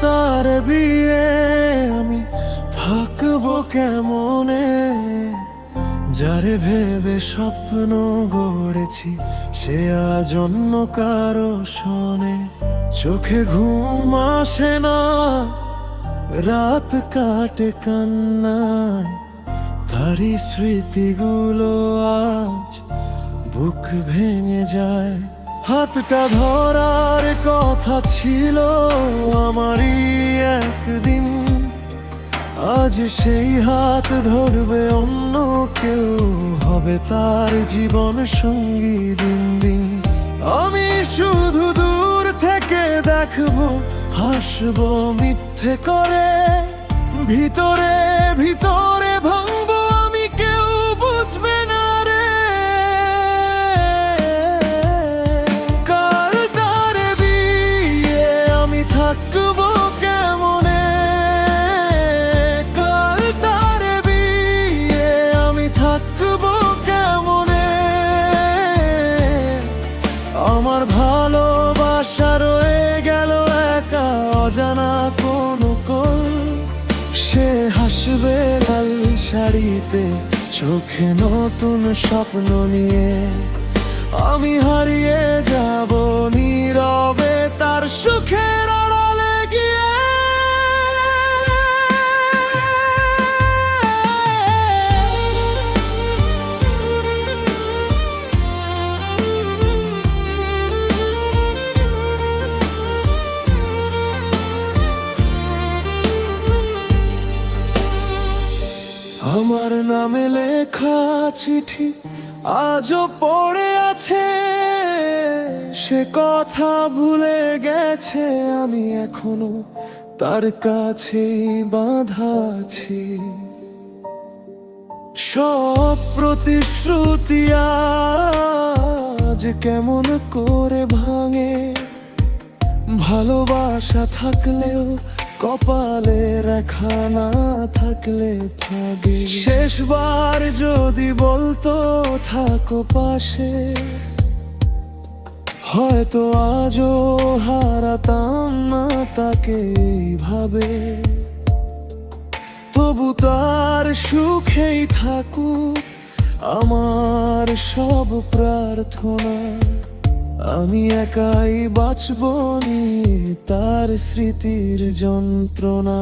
তার বিয়ে আমি থাকবো কেমনে, যারে ভেবে স্বপ্ন গড়েছি সে আজ অন্য কারো শোনে। চোখে ঘুম আসে না, রাত কাটে কান্নায়, তারই স্মৃতিগুলো আজ বুক ভেঙে যায়। হাতটা ধরার কথা ছিল আমারই একদিন, আজ সেই হাত ধরবে অন্য কেউ, হবে তার জীবন সঙ্গী দিন দিন। আমি শুধু দূর থেকে দেখবো, হাসবো মিথ্যে করে, ভিতরে ভিতরে ভাঙবো আমি, কেউ বুঝবে না রে। কাল তার বিয়ে আমি থাকবো কেমনে, কাল তার বিয়ে আমি থাকবো কেমনে। আমার ভালোবাসা রয়ে গেল একা অজানা কোনো কোল, সে হাসবে লাল শাড়িতে চোখে নতুন স্বপ্ন নিয়ে। আমি হারিয়ে যাব নীরবে তার সুখের আড়ালে গিয়ে। আমার নামে লেখা চিঠি আজও পড়ে আছে, সে কথা ভুলে গেছে, আমি এখনো তার কাছে বাঁধা আছি। সব প্রতিশ্রুতি আজ কেমন করে ভাঙে, ভালোবাসা থাকলেও কপালে রেখা না থাকলে ভাগে। শেষবার যদি বলতো থাকো পাশে, হয়তো আজও হারাতাম না তাকে এইভাবে। তবু তার সুখেই থাকুক আমার সব প্রার্থনা, আমি একাই বাঁচব নিয়ে তার স্মৃতির যন্ত্রণা।